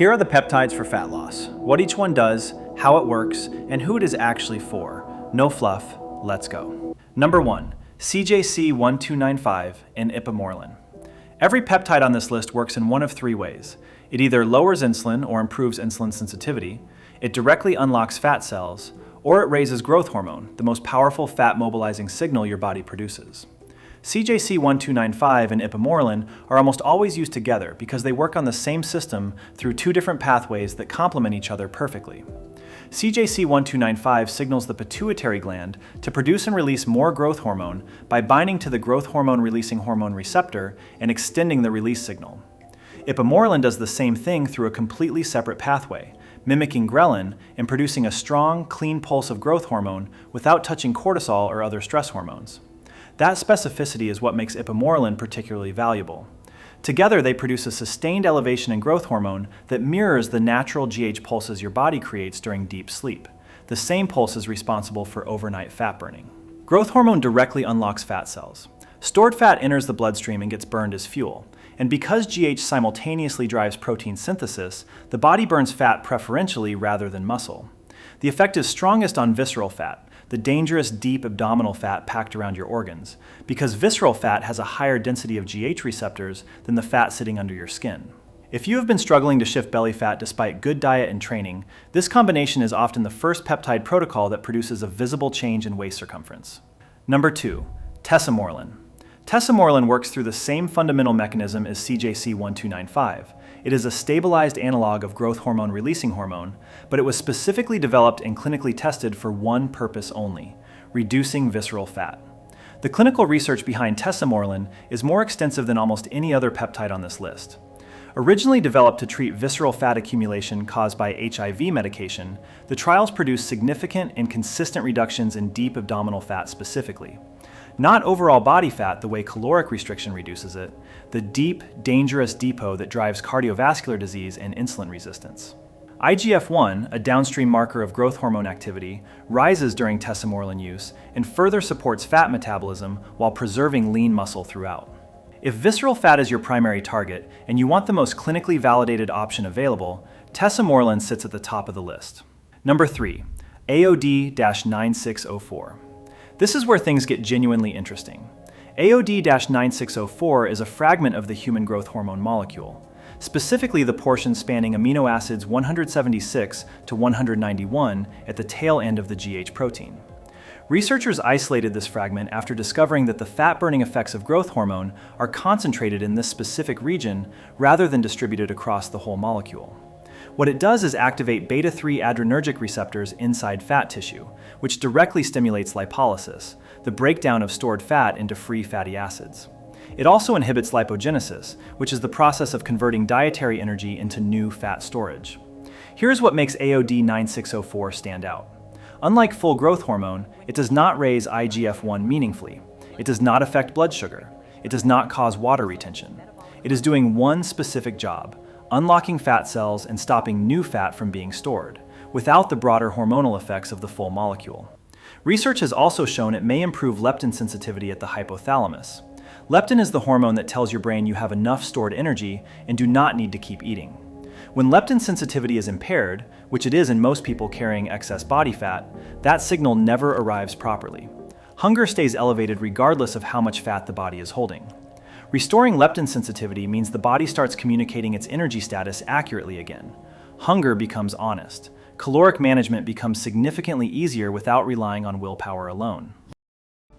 Here are the peptides for fat loss, what each one does, how it works, and who it is actually for. No fluff, let's go. Number 1, CJC1295 and ipamorelin. Every peptide on this list works in one of three ways. It either lowers insulin or improves insulin sensitivity, it directly unlocks fat cells, or it raises growth hormone, the most powerful fat mobilizing signal your body produces. CJC1295 and ipamorelin are almost always used together because they work on the same system through two different pathways that complement each other perfectly. CJC1295 signals the pituitary gland to produce and release more growth hormone by binding to the growth hormone releasing hormone receptor and extending the release signal. Ipamorelin does the same thing through a completely separate pathway, mimicking ghrelin and producing a strong, clean pulse of growth hormone without touching cortisol or other stress hormones. That specificity is what makes ipamorelin particularly valuable. Together, they produce a sustained elevation in growth hormone that mirrors the natural GH pulses your body creates during deep sleep, the same pulses responsible for overnight fat burning. Growth hormone directly unlocks fat cells. Stored fat enters the bloodstream and gets burned as fuel. And because GH simultaneously drives protein synthesis, the body burns fat preferentially rather than muscle. The effect is strongest on visceral fat, the dangerous deep abdominal fat packed around your organs, because visceral fat has a higher density of GH receptors than the fat sitting under your skin. If you have been struggling to shift belly fat despite good diet and training, this combination is often the first peptide protocol that produces a visible change in waist circumference. Number 2, tesamorelin. Tesamorelin works through the same fundamental mechanism as CJC1295. It is a stabilized analog of growth hormone releasing hormone, but it was specifically developed and clinically tested for one purpose only: reducing visceral fat. The clinical research behind tesamorelin is more extensive than almost any other peptide on this list. Originally developed to treat visceral fat accumulation caused by HIV medication, the trials produced significant and consistent reductions in deep abdominal fat specifically. Not overall body fat the way caloric restriction reduces it, the deep, dangerous depot that drives cardiovascular disease and insulin resistance. IGF-1, a downstream marker of growth hormone activity, rises during tesamorelin use and further supports fat metabolism while preserving lean muscle throughout. If visceral fat is your primary target and you want the most clinically validated option available, tesamorelin sits at the top of the list. Number 3, AOD-9604. This is where things get genuinely interesting. AOD-9604 is a fragment of the human growth hormone molecule, specifically the portion spanning amino acids 176 to 191 at the tail end of the GH protein. Researchers isolated this fragment after discovering that the fat-burning effects of growth hormone are concentrated in this specific region rather than distributed across the whole molecule. What it does is activate beta-3 adrenergic receptors inside fat tissue, which directly stimulates lipolysis, the breakdown of stored fat into free fatty acids. It also inhibits lipogenesis, which is the process of converting dietary energy into new fat storage. Here's what makes AOD-9604 stand out. Unlike full growth hormone, it does not raise IGF-1 meaningfully. It does not affect blood sugar. It does not cause water retention. It is doing one specific job: unlocking fat cells and stopping new fat from being stored, without the broader hormonal effects of the full molecule. Research has also shown it may improve leptin sensitivity at the hypothalamus. Leptin is the hormone that tells your brain you have enough stored energy and do not need to keep eating. When leptin sensitivity is impaired, which it is in most people carrying excess body fat, that signal never arrives properly. Hunger stays elevated regardless of how much fat the body is holding. Restoring leptin sensitivity means the body starts communicating its energy status accurately again. Hunger becomes honest. Caloric management becomes significantly easier without relying on willpower alone.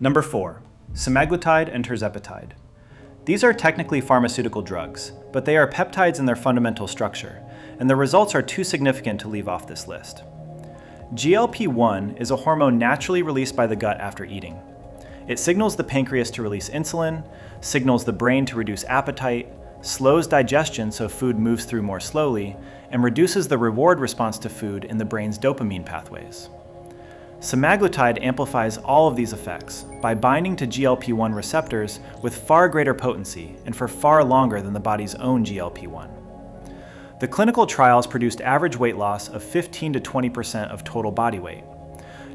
Number 4, semaglutide and tirzepatide. These are technically pharmaceutical drugs, but they are peptides in their fundamental structure, and the results are too significant to leave off this list. GLP-1 is a hormone naturally released by the gut after eating. It signals the pancreas to release insulin, signals the brain to reduce appetite, slows digestion so food moves through more slowly, and reduces the reward response to food in the brain's dopamine pathways. Semaglutide amplifies all of these effects by binding to GLP-1 receptors with far greater potency and for far longer than the body's own GLP-1. The clinical trials produced average weight loss of 15 to 20% of total body weight,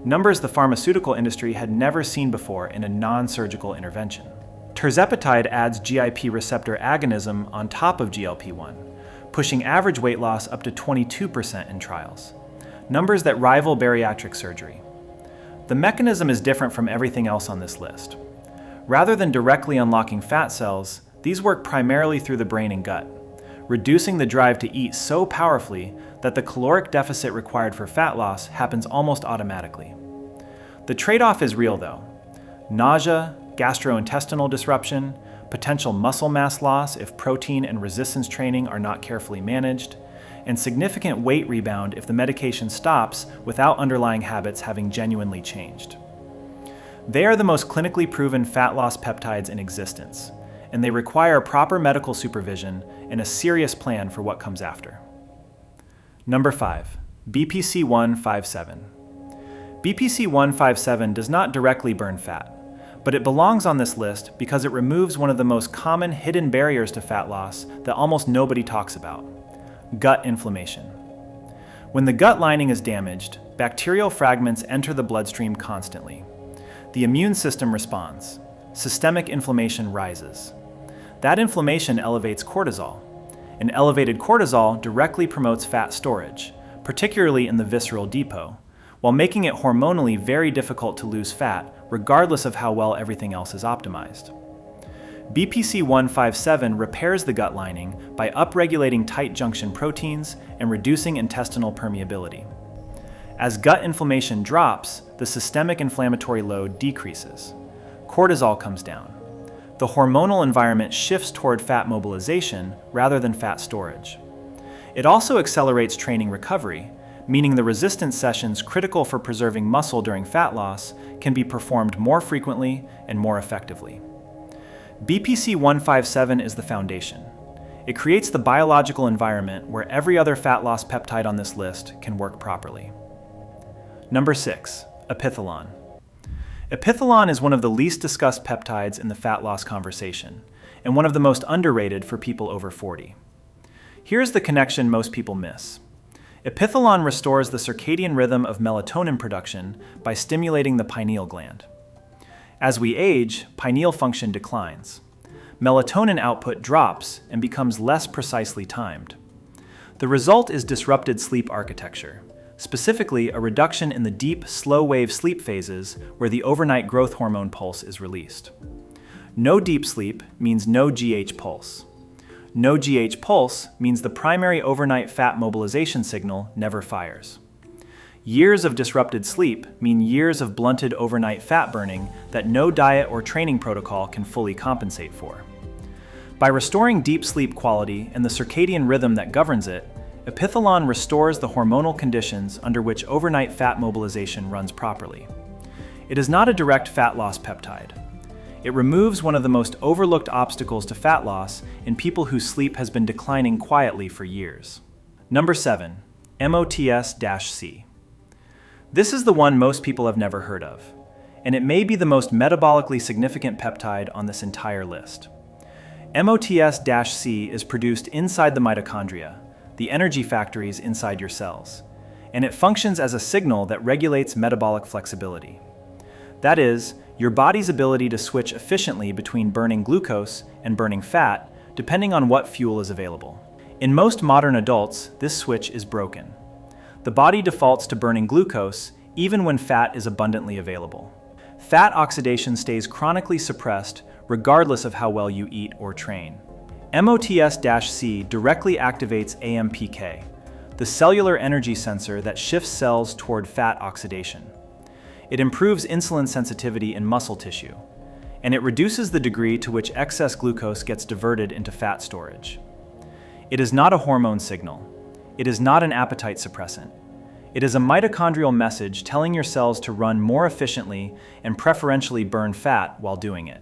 numbers the pharmaceutical industry had never seen before in a non-surgical intervention. Tirzepatide adds GIP receptor agonism on top of GLP-1, pushing average weight loss up to 22% in trials, numbers that rival bariatric surgery. The mechanism is different from everything else on this list. Rather than directly unlocking fat cells, these work primarily through the brain and gut, reducing the drive to eat so powerfully that the caloric deficit required for fat loss happens almost automatically. The trade-off is real though. Nausea, gastrointestinal disruption, potential muscle mass loss if protein and resistance training are not carefully managed, and significant weight rebound if the medication stops without underlying habits having genuinely changed. They are the most clinically proven fat loss peptides in existence, and they require proper medical supervision and a serious plan for what comes after. Number 5. BPC-157. BPC-157 does not directly burn fat, but it belongs on this list because it removes one of the most common hidden barriers to fat loss that almost nobody talks about: gut inflammation. When the gut lining is damaged, bacterial fragments enter the bloodstream constantly. The immune system responds. Systemic inflammation rises. That inflammation elevates cortisol, and elevated cortisol directly promotes fat storage, particularly in the visceral depot, while making it hormonally very difficult to lose fat, regardless of how well everything else is optimized. BPC-157 repairs the gut lining by upregulating tight junction proteins and reducing intestinal permeability. As gut inflammation drops, the systemic inflammatory load decreases. Cortisol comes down. The hormonal environment shifts toward fat mobilization rather than fat storage. It also accelerates training recovery, meaning the resistance sessions critical for preserving muscle during fat loss can be performed more frequently and more effectively. BPC-157 is the foundation. It creates the biological environment where every other fat loss peptide on this list can work properly. Number 6. Epithalon. Epithalon is one of the least discussed peptides in the fat loss conversation, and one of the most underrated for people over 40. Here's the connection most people miss. Epithalon restores the circadian rhythm of melatonin production by stimulating the pineal gland. As we age, pineal function declines. Melatonin output drops and becomes less precisely timed. The result is disrupted sleep architecture, specifically a reduction in the deep, slow-wave sleep phases where the overnight growth hormone pulse is released. No deep sleep means no GH pulse. No GH pulse means the primary overnight fat mobilization signal never fires. Years of disrupted sleep mean years of blunted overnight fat burning that no diet or training protocol can fully compensate for. By restoring deep sleep quality and the circadian rhythm that governs it, Epithalon restores the hormonal conditions under which overnight fat mobilization runs properly. It is not a direct fat loss peptide. It removes one of the most overlooked obstacles to fat loss in people whose sleep has been declining quietly for years. Number 7. MOTS-C. This is the one most people have never heard of, and it may be the most metabolically significant peptide on this entire list. MOTS-C is produced inside the mitochondria, the energy factories inside your cells, and it functions as a signal that regulates metabolic flexibility. That is, your body's ability to switch efficiently between burning glucose and burning fat, depending on what fuel is available. In most modern adults, this switch is broken. The body defaults to burning glucose even when fat is abundantly available. Fat oxidation stays chronically suppressed regardless of how well you eat or train. MOTS-C directly activates AMPK, the cellular energy sensor that shifts cells toward fat oxidation. It improves insulin sensitivity in muscle tissue, and it reduces the degree to which excess glucose gets diverted into fat storage. It is not a hormone signal. It is not an appetite suppressant. It is a mitochondrial message telling your cells to run more efficiently and preferentially burn fat while doing it.